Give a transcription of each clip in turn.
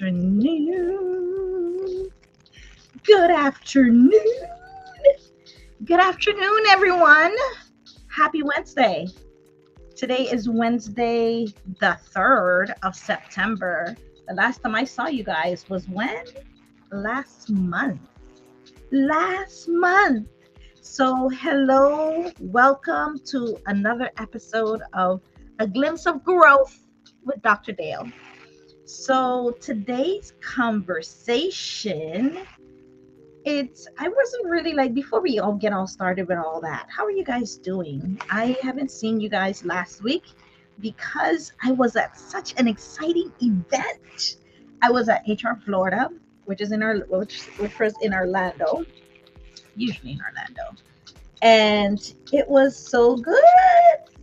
Afternoon. Good afternoon. Good afternoon, everyone. Happy Wednesday. Today is Wednesday, the 3rd of September. The last time I saw you guys was when? Last month. Last month. So, hello. Welcome to another episode of A Glimpse of Growth with Dr. Dale. So today's conversation, I wasn't really like before we all get all started with all that. How are you guys doing? I haven't seen you guys last week because I was at such an exciting event. I was at HR Florida, which was in Orlando, usually in Orlando. And it was so good.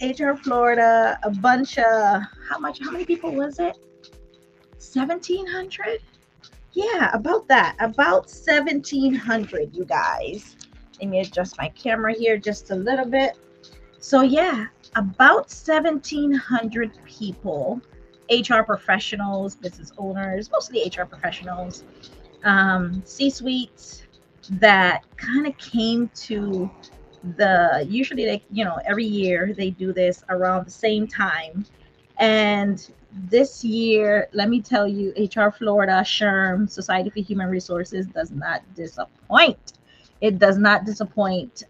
HR Florida, a bunch of how many people was it? 1700. Yeah, about that. About 1700, you guys. Let me adjust my camera here just a little bit. So, yeah, about 1700 people, HR professionals, business owners, mostly HR professionals, C-suites that kind of came to usually, like, every year they do this around the same time. And this year, let me tell you, HR Florida, SHRM, Society for Human Resources, does not disappoint. It does not disappoint.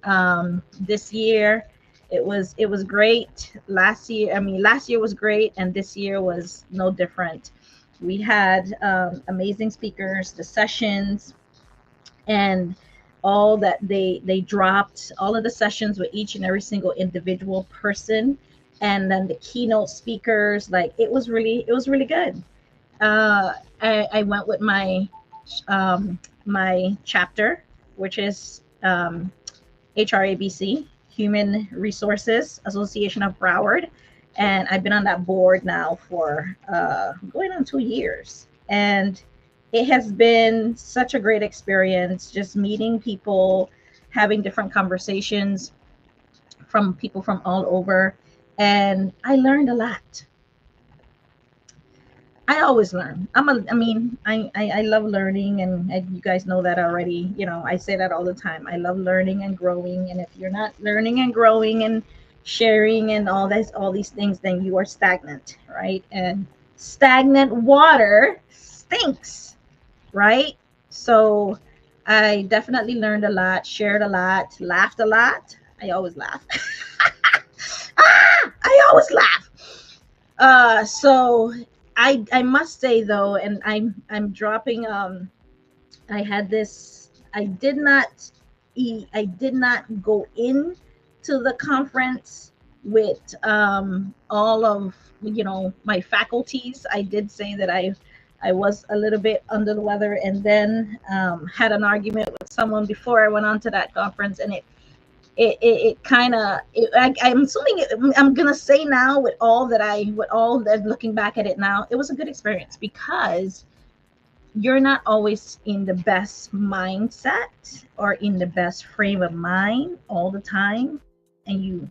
This year, it was great. Last year was great, and this year was no different. We had amazing speakers, the sessions, and all that they dropped all of the sessions with each and every single individual person, and then the keynote speakers. Like, it was really good. I went with my chapter, which is HRABC, Human Resources Association of Broward, and I've been on that board now for going on 2 years. And it has been such a great experience, just meeting people, having different conversations from people from all over, and I learned a lot. I always learn. I love learning, and you guys know that already. I say that all the time. I love learning and growing, and if you're not learning and growing and sharing and all these things, then you are stagnant, right? And stagnant water stinks, right? So I definitely learned a lot, shared a lot, laughed a lot. I always laugh. I always laugh. So I must say though, and I'm dropping. I had this. I did not go in to the conference with all of my faculties. I did say that I was a little bit under the weather, and then had an argument with someone before I went on to that conference, and it kind of, I'm assuming I'm gonna say now, with all that, looking back at it now, it was a good experience because you're not always in the best mindset or in the best frame of mind all the time, and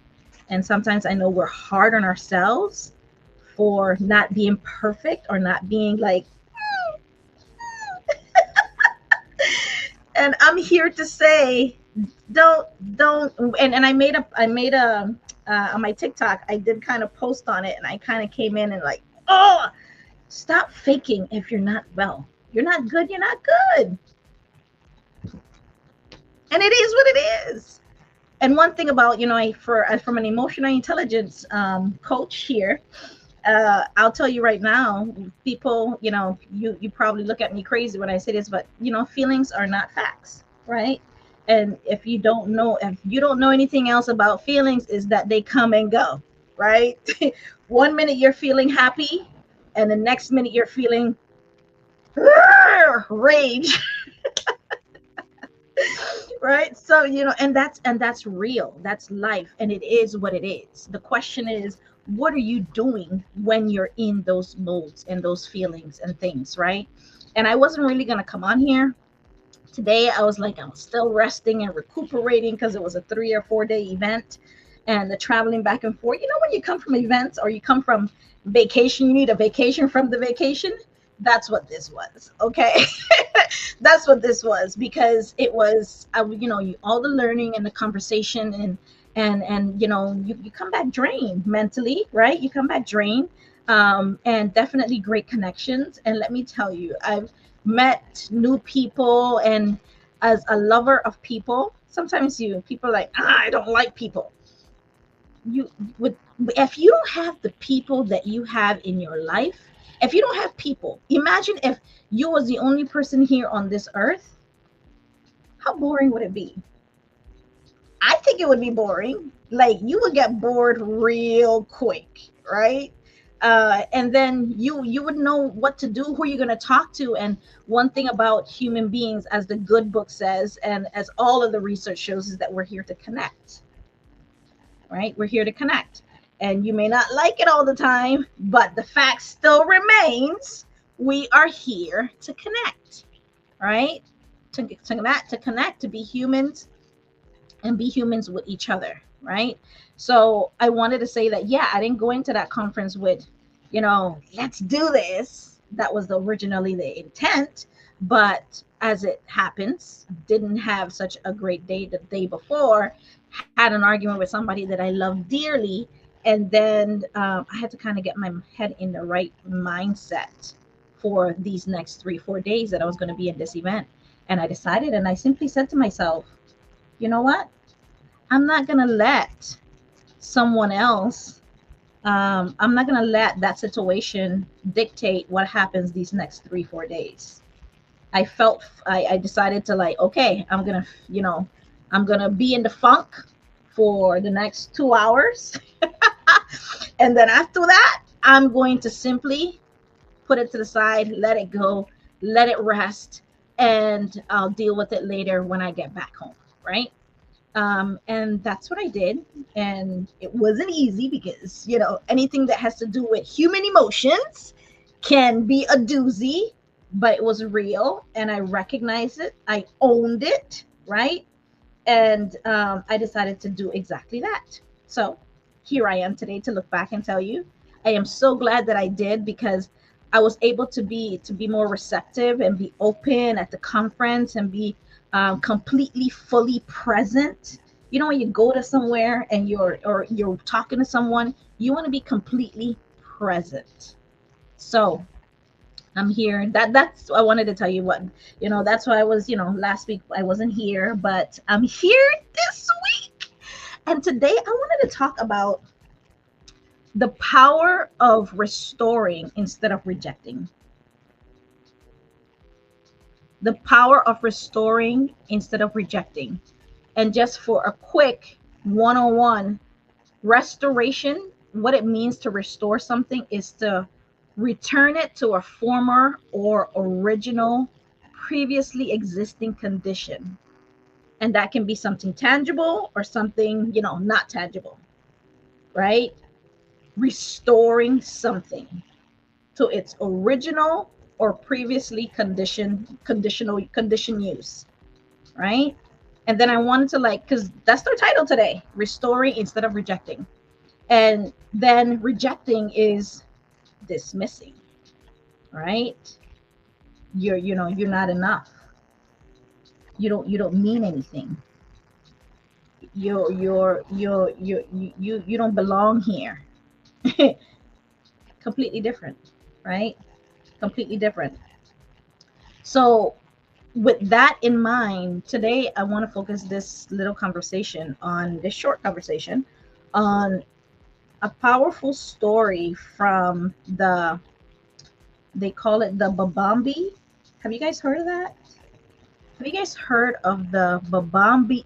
sometimes I know we're hard on ourselves for not being perfect or not being like, and I'm here to say, don't. And I made a on my TikTok, I did kind of post on it, and I kind of came in and like, oh, stop faking. If you're not well, you're not good, you're not good. And it is what it is. And one thing about, from an emotional intelligence coach here, I'll tell you right now, people, you probably look at me crazy when I say this, but feelings are not facts, right? And if you don't know anything else about feelings, is that they come and go, right? One minute you're feeling happy, and the next minute you're feeling rage. Right? So, and that's real. That's life, and it is what it is. The question is, what are you doing when you're in those modes and those feelings and things, right? And I wasn't really going to come on here today. I was still resting and recuperating because it was a 3 or 4 day event, and the traveling back and forth. When you come from events or you come from vacation, you need a vacation from the vacation. That's what this was. Okay. That's what this was, because it was, all the learning and the conversation, and you come back drained mentally, right? You come back drained, and definitely great connections. And let me tell you, I've met new people, and as a lover of people, sometimes people are like, I don't like people. You would, if you don't have the people that you have in your life, if you don't have people, imagine if you was the only person here on this earth, how boring would it be? I think it would be boring. Like, you would get bored real quick, right? And then you would know what to do, who you're going to talk to. And one thing about human beings, as the good book says, and as all of the research shows, is that we're here to connect, right? We're here to connect. And you may not like it all the time, but the fact still remains, we are here to connect, right? To connect, to be humans, and be humans with each other, right? So I wanted to say that, yeah, I didn't go into that conference with, let's do this. That was originally the intent, but as it happens, didn't have such a great day the day before, had an argument with somebody that I love dearly, and then I had to kind of get my head in the right mindset for these next 3-4 days that I was going to be in this event. And I decided, and I simply said to myself, you know what? I'm not going to let someone else, I'm not going to let that situation dictate what happens these next 3-4 days. I decided to, like, okay, I'm going to be in the funk for the next 2 hours. And then after that, I'm going to simply put it to the side, let it go, let it rest, and I'll deal with it later when I get back home, right? And that's what I did. And it wasn't easy, because, anything that has to do with human emotions can be a doozy, but it was real. And I recognized it. I owned it, right? And I decided to do exactly that. So here I am today to look back and tell you, I am so glad that I did, because I was able to be more receptive and be open at the conference, and be completely fully present. When you go to somewhere and you're talking to someone, you want to be completely present. So I'm here. That's I wanted to tell you what, that's why I was, last week I wasn't here, but I'm here this week. And today I wanted to talk about the power of restoring instead of rejecting. The power of restoring instead of rejecting. And just for a quick 101, restoration, what it means to restore something is to return it to a former or original, previously existing condition. And that can be something tangible or something, not tangible, right? Restoring something to its original or previously condition use, right? And then I wanted to, because that's their title today, restoring instead of rejecting. And then rejecting is dismissing, right? You're not enough. You don't mean anything. You don't belong here. Completely different, right? Completely different. So with that in mind, today I want to focus this short conversation on a powerful story from they call it the Babemba. Have you guys heard of that? Have you guys heard of the Babemba?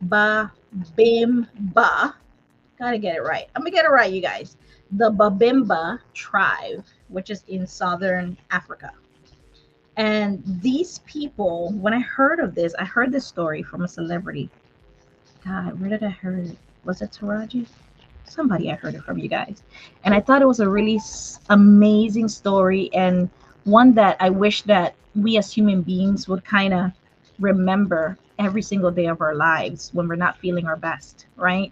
Babemba. Gotta get it right. I'm gonna get it right, you guys. The Babemba tribe, which is in southern Africa. And these people, when I heard of this, I heard this story from a celebrity. God, where did I hear it? Was it Taraji? Somebody I heard it from, you guys. And I thought it was a really amazing story, and one that I wish that we as human beings would kind of remember every single day of our lives when we're not feeling our best, right?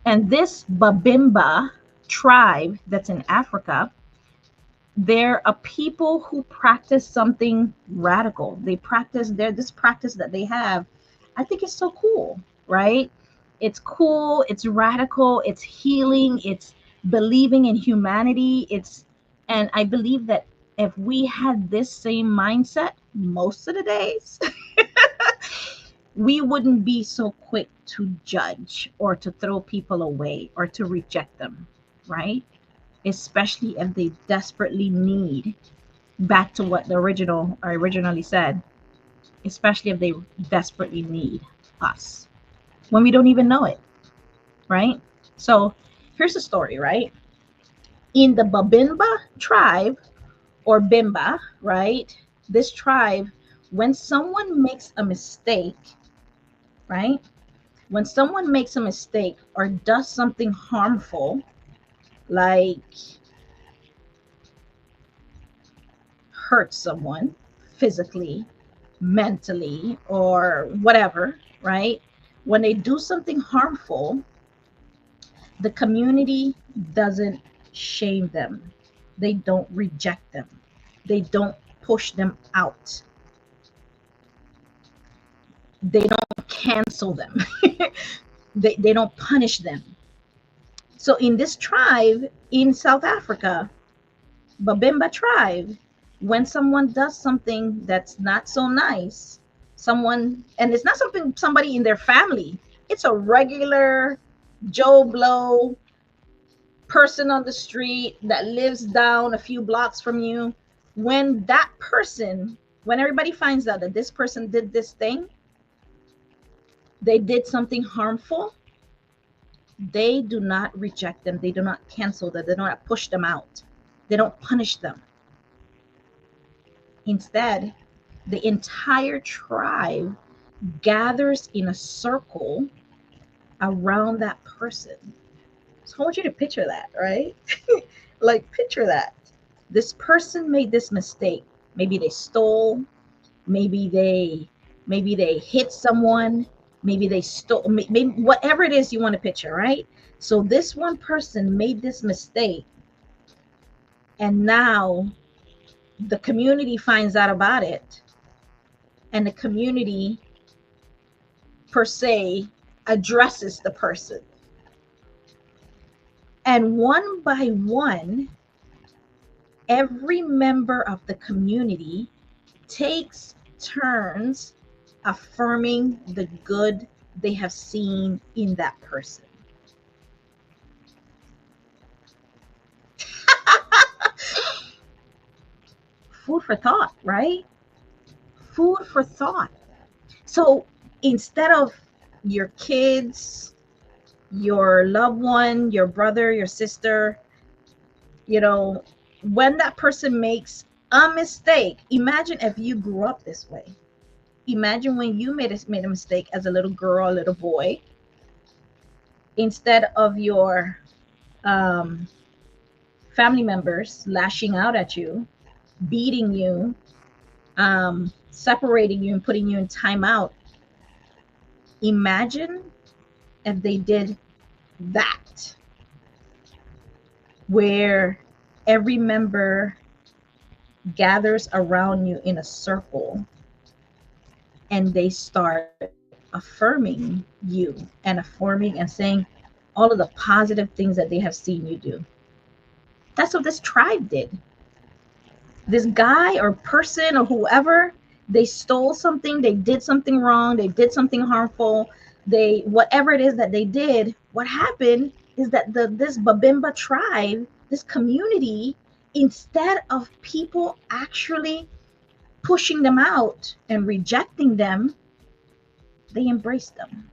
And this Babemba tribe that's in Africa, They're a people who practice something radical. They practice this practice that they have. I think it's so cool, right? It's cool, it's radical, it's healing, it's believing in humanity. It's and I believe that if we had this same mindset most of the days, we wouldn't be so quick to judge or to throw people away or to reject them, right? Especially if they desperately need, back to what the original I originally said, especially if they desperately need us when we don't even know it, right? So here's the story, right? In the Babemba tribe, or Bimba, right? This tribe, when someone makes a mistake, right? When someone makes a mistake or does something harmful, like hurt someone physically, mentally, or whatever, right? When they do something harmful, the community doesn't shame them. They don't reject them. They don't push them out. They don't cancel them. They don't punish them. So in this tribe in South Africa, Babemba tribe, when someone does something that's not so nice, someone, and it's not something somebody in their family, it's a regular Joe Blow person on the street that lives down a few blocks from you, when that person, when everybody finds out that this person did this thing, they did something harmful, they do not reject them, they do not cancel them, they do not push them out, they don't punish them. Instead, the entire tribe gathers in a circle around that person. So I want you to picture that, right? Like, picture that. This person made this mistake. Maybe they stole, maybe they hit someone, maybe they stole, maybe whatever it is you want to picture, right? So this one person made this mistake, and now the community finds out about it, and the community per se addresses the person. And one by one, every member of the community takes turns affirming the good they have seen in that person. Food for thought, right? Food for thought. So instead of your kids, your loved one, your brother, your sister, when that person makes a mistake, imagine if you grew up this way. Imagine when you made a mistake as a little girl, a little boy, instead of your family members lashing out at you, beating you, separating you and putting you in timeout. Imagine if they did that, where every member gathers around you in a circle and they start affirming you and affirming and saying all of the positive things that they have seen you do. That's what this tribe did. This guy or person or whoever, they stole something, they did something wrong, they did something harmful, they, whatever it is that they did, what happened is that this Babemba tribe, this community, instead of people actually pushing them out and rejecting them, they embraced them.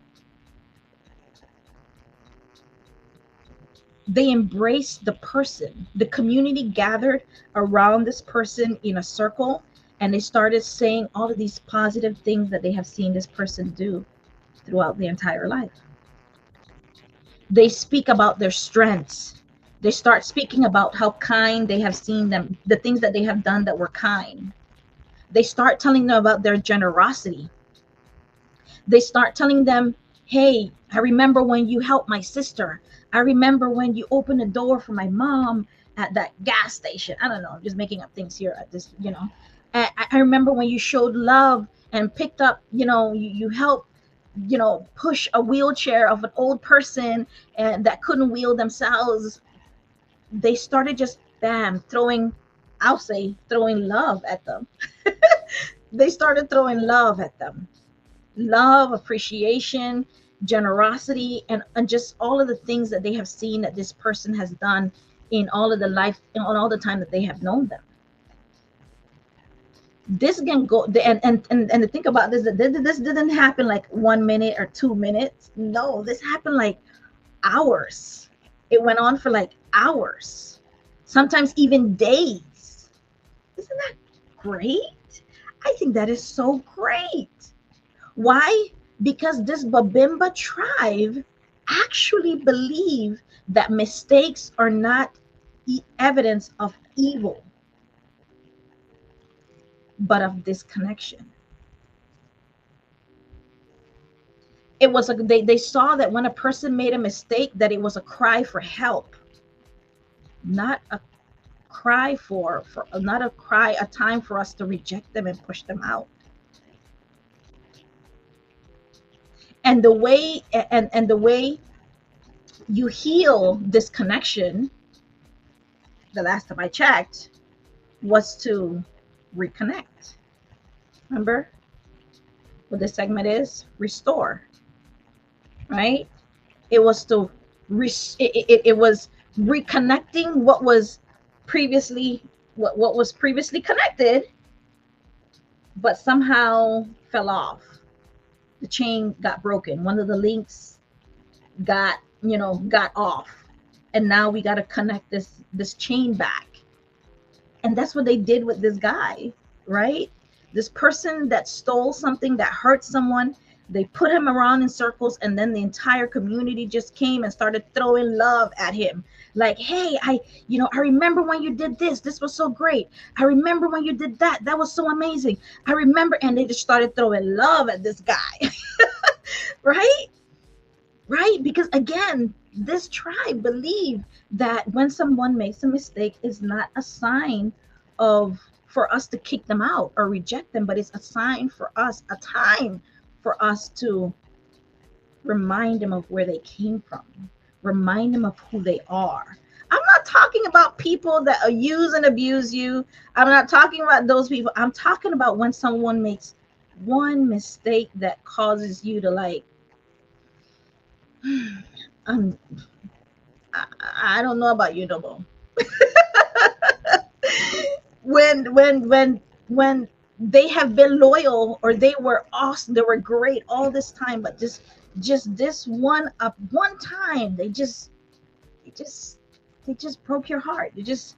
They embraced the person. The community gathered around this person in a circle, and they started saying all of these positive things that they have seen this person do throughout their entire life. They speak about their strengths. They start speaking about how kind they have seen them, the things that they have done that were kind. They start telling them about their generosity. They start telling them, hey, I remember when you helped my sister. I remember when you opened the door for my mom. at that gas station. I don't know, I'm just making up things here at this, I remember when you showed love and picked up, you helped, push a wheelchair of an old person and that couldn't wheel themselves. They started just bam throwing, I'll say throwing love at them. They started throwing love at them. Love, appreciation, generosity, and just all of the things that they have seen that this person has done in all of the life, in all the time that they have known them. This can go, and to think about this, this didn't happen like 1 minute or 2 minutes. No, this happened like hours. It went on for like hours, sometimes even days. Isn't that great? I think that is so great. Why? Because this Babemba tribe actually believe that mistakes are not evidence of evil, but of disconnection. It was they saw that when a person made a mistake, that it was a cry for help, not a cry for not a cry, a time for us to reject them and push them out. And the way you heal disconnection, the last time I checked, was to reconnect. Remember what this segment is? Restore, right? It was to it was reconnecting what was previously what was previously connected, but somehow fell off. The chain got broken. One of the links got off, and now we got to connect this chain back. And that's what they did with this guy, right? This person that stole something, that hurt someone, they put him around in circles, and then the entire community just came and started throwing love at him. Like, hey, I remember when you did this. This was so great. I remember when you did that. That was so amazing. I remember. And they just started throwing love at this guy. Right? Right? Because again, this tribe believed that when someone makes a mistake, is not a sign of for us to kick them out or reject them, but it's a sign for us, a time for us to remind them of where they came from, remind them of who they are. I'm not talking about people that use and abuse you. I'm not talking about those people. I'm talking about when someone makes one mistake that causes you to like, I, I don't know about you no more. When they have been loyal, or they were awesome, they were great all this time, but just this one time they just they just broke your heart. It just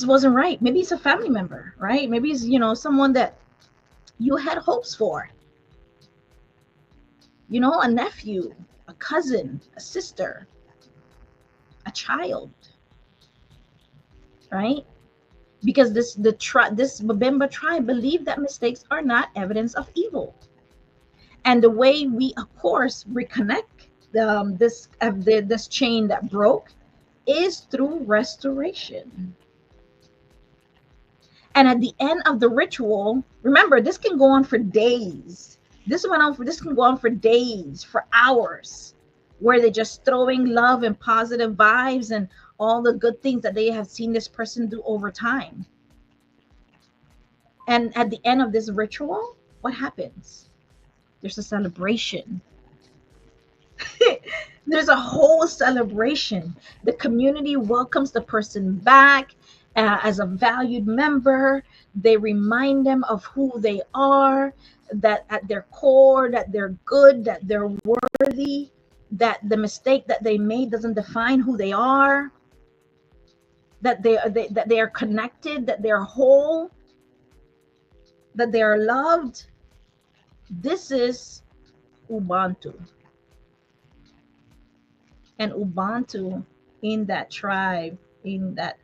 wasn't right. Maybe it's a family member, right? Maybe it's someone that you had hopes for, a nephew, a cousin, a sister, a child, right? Because this Babemba tribe believed that mistakes are not evidence of evil. And the way we, of course, reconnect this chain that broke is through restoration. And at the end of the ritual, remember, this can go on for days. This can go on for days, for hours, where they're just throwing love and positive vibes and all the good things that they have seen this person do over time. And at the end of this ritual, what happens? There's a celebration. There's a whole celebration. The community welcomes the person back as a valued member. They remind them of who they are, that at their core, that they're good, that they're worthy, that the mistake that they made doesn't define who they are, that they are connected, that they're whole, that they are loved. This is Ubuntu. And Ubuntu in that tribe, in that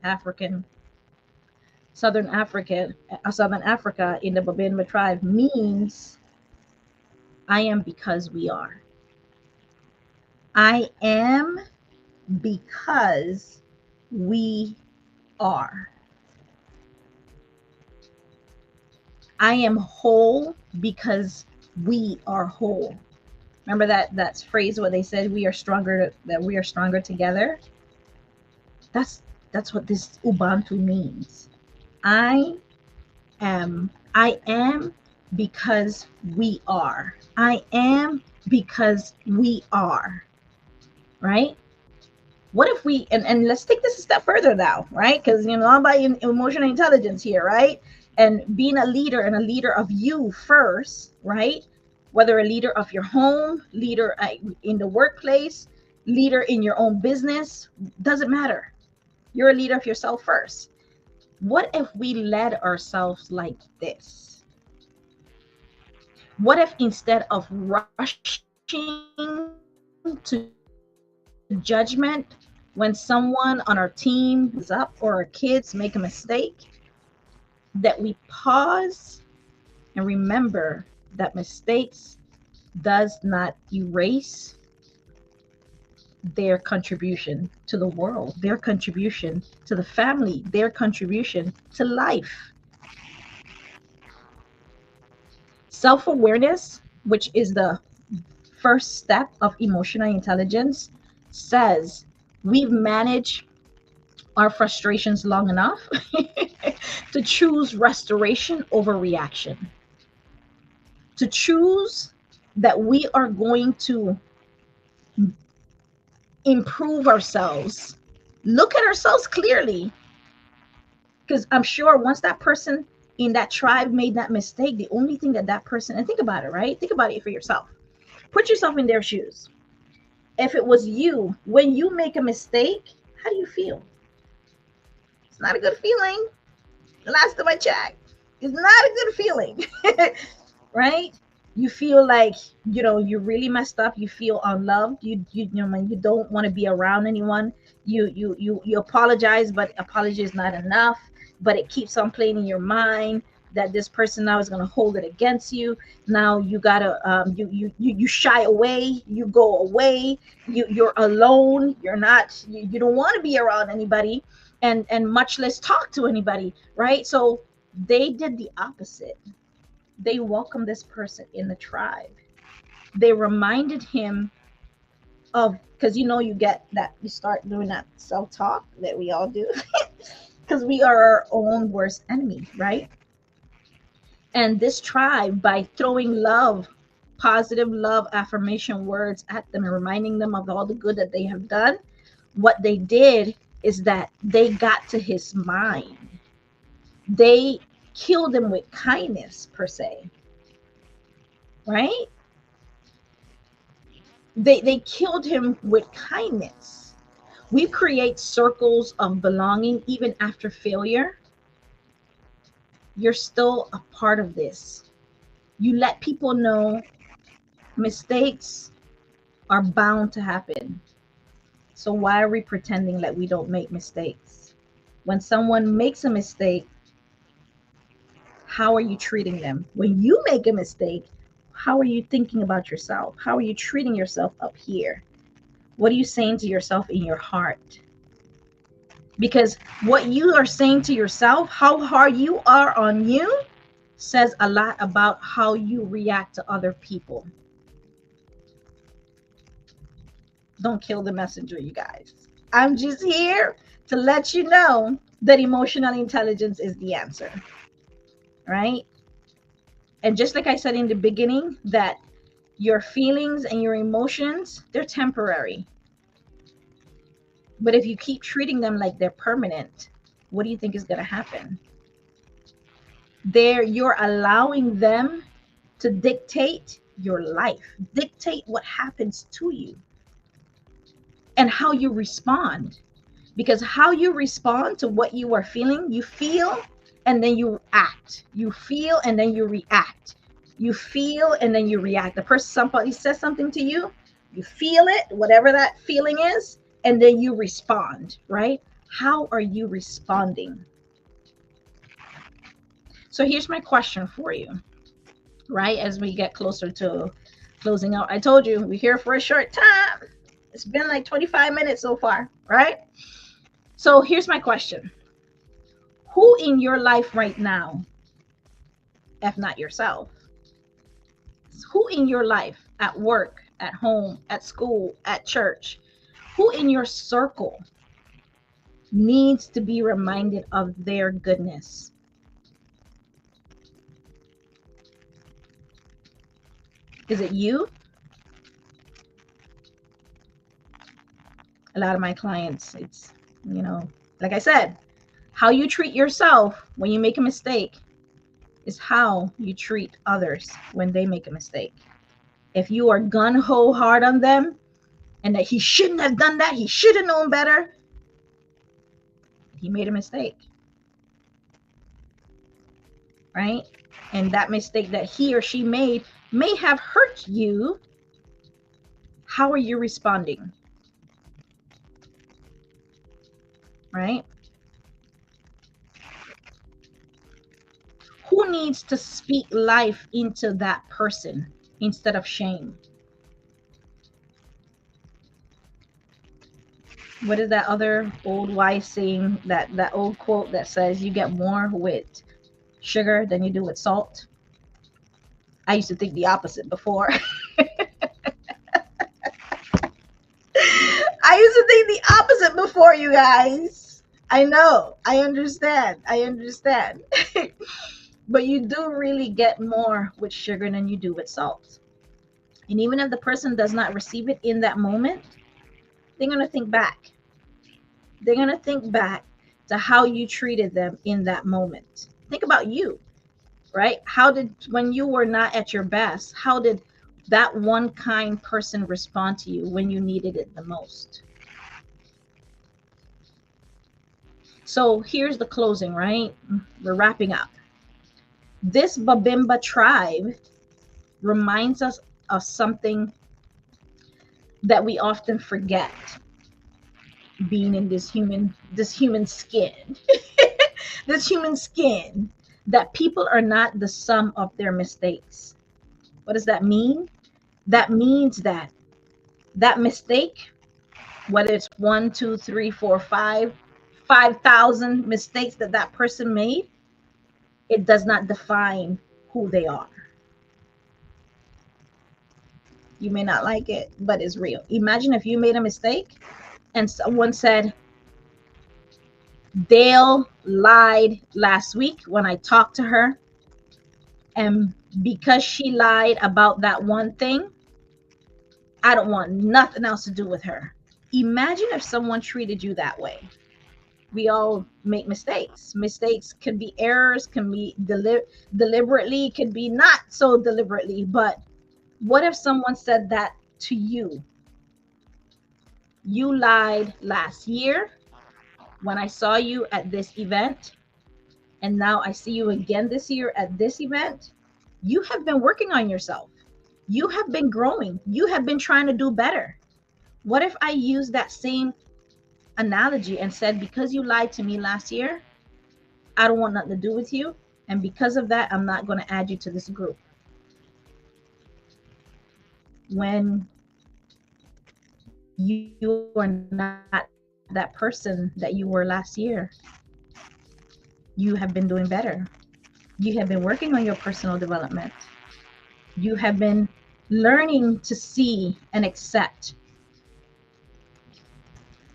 Southern Africa, in the Babemba tribe, means I am because we are. I am because we are. I am whole because we are whole. Remember that phrase where they said we are stronger, that we are stronger together? That's that's what this Ubuntu means. I I am because we are. I am because we are, right? What if we, and let's take this a step further now, right? Because all about emotional intelligence here, right? And being a leader, and a leader of you first, right? Whether a leader of your home, leader in the workplace, leader in your own business, doesn't matter. You're a leader of yourself first. What if we led ourselves like this? What if instead of rushing to judgment when someone on our team is up or our kids make a mistake, that we pause and remember that mistakes does not erase their contribution to the world, their contribution to the family, their contribution to life. Self-awareness, which is the first step of emotional intelligence, says we've managed our frustrations long enough to choose restoration over reaction, to choose that we are going to improve ourselves, look at ourselves clearly. Because I'm sure once that person in that tribe made that mistake, the only thing that person, and think about it, right? Think about it for yourself. Put yourself in their shoes. If it was you, when you make a mistake, how do you feel? It's not a good feeling. The last time I checked, it's not a good feeling, right? You feel like you really messed up. You feel unloved. You don't want to be around anyone. You apologize, but apology is not enough. But it keeps on playing in your mind that this person now is going to hold it against you. Now you gotta you shy away. You go away. You're alone. You don't want to be around anybody, and much less talk to anybody, right? So they did the opposite. They welcomed this person in the tribe. They reminded him of, because you get that, you start doing that self-talk that we all do, because we are our own worst enemy, right? And this tribe, by throwing love, positive love affirmation words at them and reminding them of all the good that they have done, what they did is that they got to his mind. They killed him with kindness, per se, right? They killed him with kindness. We create circles of belonging even after failure. You're still a part of this. You let people know mistakes are bound to happen. So why are we pretending that we don't make mistakes? When someone makes a mistake, how are you treating them? When you make a mistake, how are you thinking about yourself? How are you treating yourself up here? What are you saying to yourself in your heart? Because what you are saying to yourself, how hard you are on you, says a lot about how you react to other people. Don't kill the messenger, you guys. I'm just here to let you know that emotional intelligence is the answer, right? And just like I said in the beginning, that your feelings and your emotions, they're temporary. But if you keep treating them like they're permanent, what do you think is going to happen? You're allowing them to dictate your life, dictate what happens to you and how you respond. Because how you respond to what you are feeling, you feel and then you act. You feel and then you react. You feel and then you react. The person, somebody says something to you, you feel it, whatever that feeling is, and then you respond, right? How are you responding? So here's my question for you, right? As we get closer to closing out, I told you we're here for a short time. It's been like 25 minutes so far, right? So here's my question. Who in your life right now, if not yourself, who in your life, at work, at home, at school, at church, who in your circle needs to be reminded of their goodness? Is it you? A lot of my clients, it's, like I said, how you treat yourself when you make a mistake is how you treat others when they make a mistake. If you are gun-ho hard on them and that he shouldn't have done that, he should have known better, he made a mistake, right? And that mistake that he or she made may have hurt you. How are you responding? Right? Who needs to speak life into that person instead of shame? What is that other old wise saying, that old quote that says you get more with sugar than you do with salt? I used to think the opposite before. I used to think the opposite before, you guys. I know. I understand. But you do really get more with sugar than you do with salt. And even if the person does not receive it in that moment, they're going to think back. They're going to think back to how you treated them in that moment. Think about you, right? When you were not at your best, how did that one kind person respond to you when you needed it the most? So here's the closing, right? We're wrapping up. This Babemba tribe reminds us of something that we often forget, being in this human skin. This human skin, that people are not the sum of their mistakes. What does that mean? That means that mistake, whether it's 1, 2, 3, 4, 5,000 mistakes that person made, it does not define who they are. You may not like it, but it's real. Imagine if you made a mistake and someone said, Dale lied last week when I talked to her, and because she lied about that one thing, I don't want nothing else to do with her. Imagine if someone treated you that way. We all make mistakes. Mistakes could be errors, can be deliberately, could be not so deliberately. But what if someone said that to you? You lied last year when I saw you at this event, and now I see you again this year at this event. You have been working on yourself. You have been growing. You have been trying to do better. What if I use that same analogy and said, because you lied to me last year, I don't want nothing to do with you, and because of that, I'm not going to add you to this group. When you are not that person that you were last year, you have been doing better. You have been working on your personal development. You have been learning to see and accept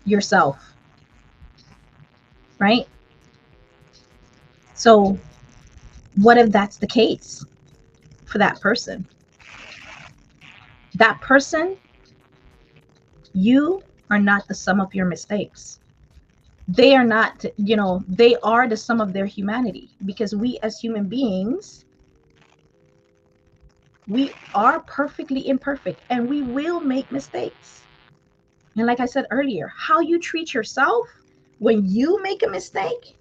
yourself, right? So what if that's the case for that person? That person, you are not the sum of your mistakes. They are not, they are the sum of their humanity, because we as human beings, we are perfectly imperfect and we will make mistakes. And like I said earlier, how you treat yourself when you make a mistake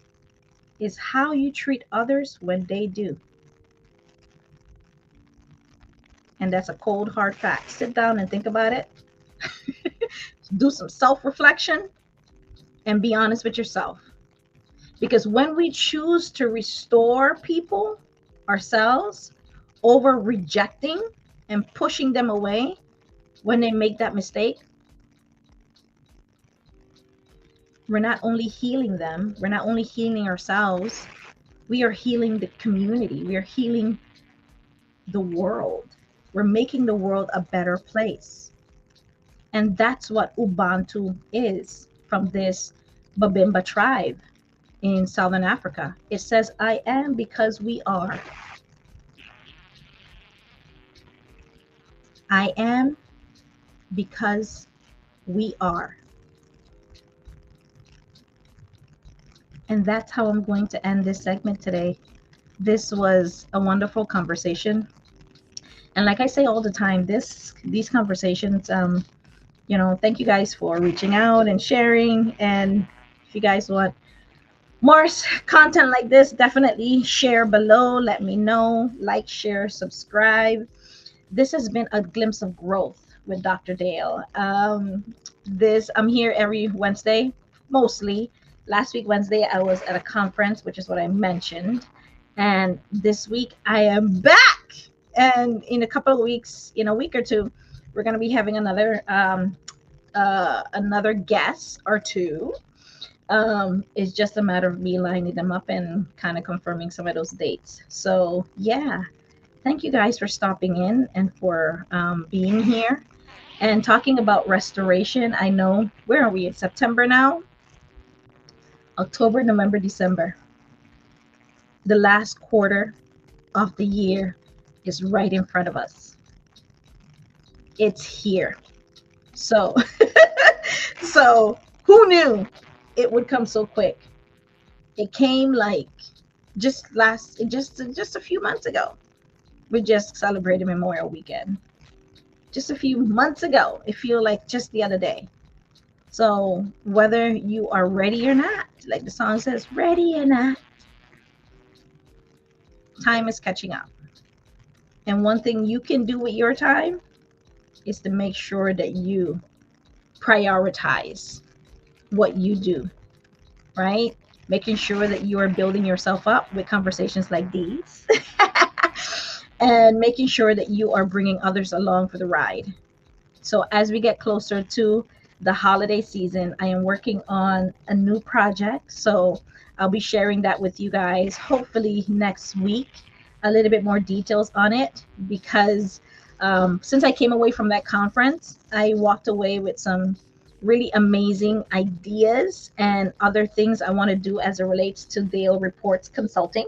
is how you treat others when they do. And that's a cold, hard fact. Sit down and think about it. Do some self-reflection and be honest with yourself. Because when we choose to restore people, ourselves, over rejecting and pushing them away when they make that mistake, we're not only healing them, we're not only healing ourselves, we are healing the community, we are healing the world. We're making the world a better place. And that's what Ubuntu is from this Babemba tribe in Southern Africa. It says, I am because we are. I am because we are. And that's how I'm going to end this segment today. This was a wonderful conversation. And like I say all the time, these conversations, thank you guys for reaching out and sharing. And if you guys want more content like this, definitely share below. Let me know. Like, share, subscribe. This has been a glimpse of growth with Dr. Dale. I'm here every Wednesday, mostly. Last week, Wednesday, I was at a conference, which is what I mentioned. And this week, I am back. And in a couple of weeks, in a week or two, we're going to be having another guest or two. It's just a matter of me lining them up and kind of confirming some of those dates. So, yeah. Thank you guys for stopping in and for being here and talking about restoration. I know, where are we? In September now? October, November, December. The last quarter of the year is right in front of us. It's here. So, so who knew it would come so quick? It came like just a few months ago. We just celebrated Memorial Weekend. Just a few months ago. It feels like just the other day. So whether you are ready or not, like the song says, ready or not, time is catching up. And one thing you can do with your time is to make sure that you prioritize what you do, right? Making sure that you are building yourself up with conversations like these. And making sure that you are bringing others along for the ride. So as we get closer to the holiday season, I am working on a new project. So I'll be sharing that with you guys, hopefully next week, a little bit more details on it, because since I came away from that conference, I walked away with some really amazing ideas and other things I want to do as it relates to Dale Reports Consulting.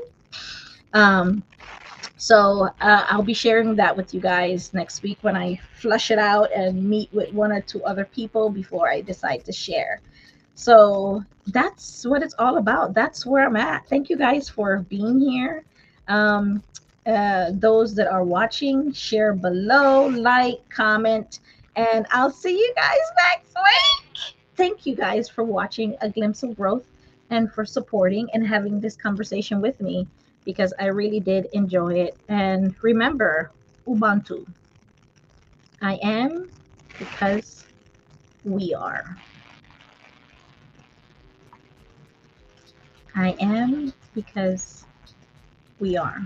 So I'll be sharing that with you guys next week when I flush it out and meet with one or two other people before I decide to share. So that's what it's all about. That's where I'm at. Thank you guys for being here. Those that are watching, share below, like, comment, and I'll see you guys next week. Thank you guys for watching A Glimpse of Growth and for supporting and having this conversation with me, because I really did enjoy it. And remember, Ubuntu. I am because we are. I am because we are.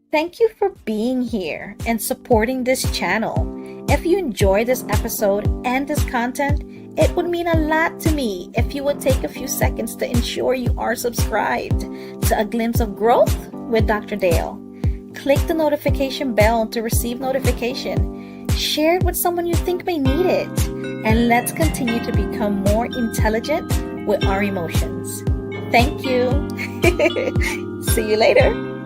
Thank you for being here and supporting this channel. If you enjoyed this episode and this content, it would mean a lot to me if you would take a few seconds to ensure you are subscribed to A Glimpse of Growth with Dr. Dale. Click the notification bell to receive notification. Share it with someone you think may need it. And let's continue to become more intelligent with our emotions. Thank you. See you later.